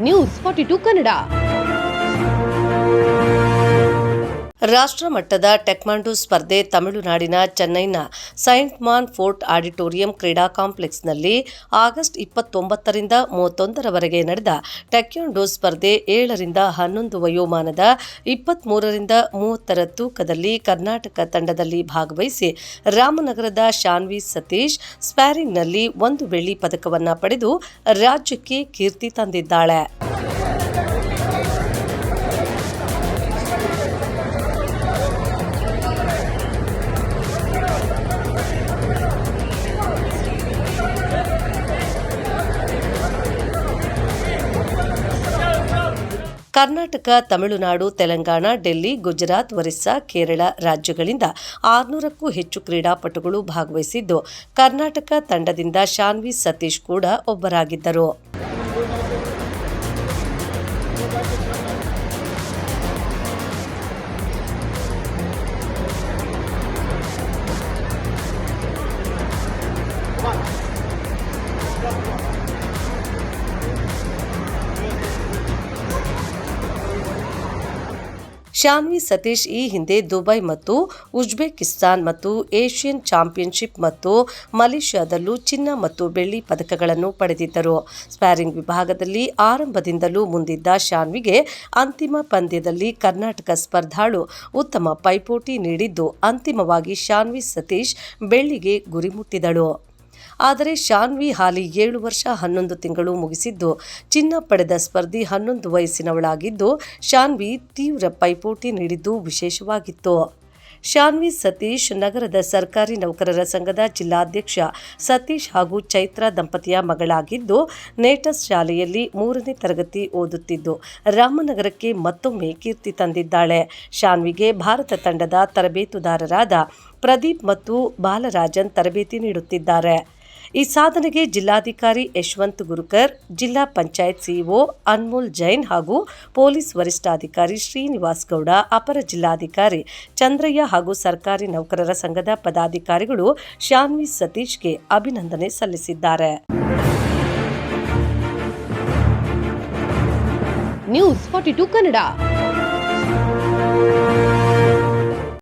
News 42 Kannada. ರಾಷ್ಟ್ರ ಮಟ್ಟದ taekwondo ಸ್ಪರ್ಧೆ ತಮಿಳುನಾಡಿನ ಚೆನ್ನೈನ ಸೈಂಟ್ ಮಾನ್ ಫೋರ್ಟ್ ಆಡಿಟೋರಿಯಂ ಕ್ರೀಡಾ ಕಾಂಪ್ಲೆಕ್ಸ್ನಲ್ಲಿ ಆಗಸ್ಟ್ 29ರಿಂದ 31ರವರೆಗೆ ನಡೆದ ಟೆಕ್ವಾಂಡೋ ಸ್ಪರ್ಧೆ 7ರಿಂದ 11 ವಯೋಮಾನದ 23ರಿಂದ 30ರ ತೂಕದಲ್ಲಿ ಕರ್ನಾಟಕ ತಂಡದಲ್ಲಿ ಭಾಗವಹಿಸಿ ರಾಮನಗರದ ಶಾನ್ವಿ ಸತೀಶ್ ಸ್ಪ್ಯಾರಿಂಗ್ನಲ್ಲಿ 1 ಬೆಳ್ಳಿ ಪದಕವನ್ನು ಪಡೆದು ರಾಜ್ಯಕ್ಕೆ ಕೀರ್ತಿ ತಂದಿದ್ದಾಳೆ. ಕರ್ನಾಟಕ, ತಮಿಳುನಾಡು, ತೆಲಂಗಾಣ, ಡೆಲ್ಲಿ, ಗುಜರಾತ್, ಒರಿಸ್ಸಾ, ಕೇರಳ ರಾಜ್ಯಗಳಿಂದ 600ಕ್ಕೂ ಹೆಚ್ಚು ಕ್ರೀಡಾಪಟುಗಳು ಭಾಗವಹಿಸಿದ್ದು, ಕರ್ನಾಟಕ ತಂಡದಿಂದ ಶಾನ್ವಿ ಸತೀಶ್ ಕೂಡ ಒಬ್ಬರಾಗಿದ್ದರು. ಶಾನ್ವಿ ಸತೀಶ್ ಈ ಹಿಂದೆ ದುಬೈ ಮತ್ತು ಉಜ್ಬೇಕಿಸ್ತಾನ್ ಮತ್ತು ಏಷ್ಯನ್ ಚಾಂಪಿಯನ್ಶಿಪ್ ಮತ್ತು ಮಲೇಷ್ಯಾದಲ್ಲೂ ಚಿನ್ನ ಮತ್ತು ಬೆಳ್ಳಿ ಪದಕಗಳನ್ನು ಪಡೆದಿದ್ದರು. ಸ್ಪ್ಯಾರಿಂಗ್ ವಿಭಾಗದಲ್ಲಿ ಆರಂಭದಿಂದಲೂ ಮುಂದಿದ್ದ ಶಾನ್ವಿಗೆ ಅಂತಿಮ ಪಂದ್ಯದಲ್ಲಿ ಕರ್ನಾಟಕ ಸ್ಪರ್ಧಾಳು ಉತ್ತಮ ಪೈಪೋಟಿ ನೀಡಿದ್ದು, ಅಂತಿಮವಾಗಿ ಶಾನ್ವಿ ಸತೀಶ್ ಬೆಳ್ಳಿಗೆ ಗುರಿ ಮುಟ್ಟಿದಳು. ಆದರೆ ಶಾನ್ವಿ ಹಾಲಿ 7 ವರ್ಷ 11 ತಿಂಗಳು ಮುಗಿಸಿದ್ದು, ಚಿನ್ನ ಪಡೆದ ಸ್ಪರ್ಧಿ 11 ವಯಸ್ಸಿನವಳಾಗಿದ್ದು, ಶಾನ್ವಿ ತೀವ್ರ ಪೈಪೋಟಿ ನೀಡಿದ್ದು ವಿಶೇಷವಾಗಿತ್ತು. ಶಾನ್ವಿ ಸತೀಶ್ ನಗರದ ಸರ್ಕಾರಿ ನೌಕರರ ಸಂಘದ ಜಿಲ್ಲಾಧ್ಯಕ್ಷ ಸತೀಶ್ ಹಾಗೂ ಚೈತ್ರಾ ದಂಪತಿಯ ಮಗಳಾಗಿದ್ದು, ನೇಟಸ್ ಶಾಲೆಯಲ್ಲಿ 3ನೇ ತರಗತಿ ಓದುತ್ತಿದ್ದು, ರಾಮನಗರಕ್ಕೆ ಮತ್ತೊಮ್ಮೆ ಕೀರ್ತಿ ತಂದಿದ್ದಾಳೆ. ಶಾನ್ವಿಗೆ ಭಾರತ ತಂಡದ ತರಬೇತುದಾರರಾದ ಪ್ರದೀಪ್ ಮತ್ತು ಬಾಲರಾಜನ್ ತರಬೇತಿ ನೀಡುತ್ತಿದ್ದಾರೆ. ಈ ಸಾಧನೆಗೆ ಜಿಲ್ಲಾಧಿಕಾರಿ ಯಶವಂತ್ ಗುರುಕರ್, ಜಿಲ್ಲಾ ಪಂಚಾಯತ್ ಸಿಇಒ ಅನ್ಮೋಲ್ ಜೈನ್ ಹಾಗೂ ಪೊಲೀಸ್ ವರಿಷ್ಠಾಧಿಕಾರಿ ಶ್ರೀನಿವಾಸ್ ಗೌಡ, ಅಪರ ಜಿಲ್ಲಾಧಿಕಾರಿ ಚಂದ್ರಯ್ಯ ಹಾಗೂ ಸರ್ಕಾರಿ ನೌಕರರ ಸಂಘದ ಪದಾಧಿಕಾರಿಗಳು ಶಾನ್ವಿ ಸತೀಶ್ಗೆ ಅಭಿನಂದನೆ ಸಲ್ಲಿಸಿದ್ದಾರೆ. ನ್ಯೂಸ್ 42 ಕನ್ನಡ.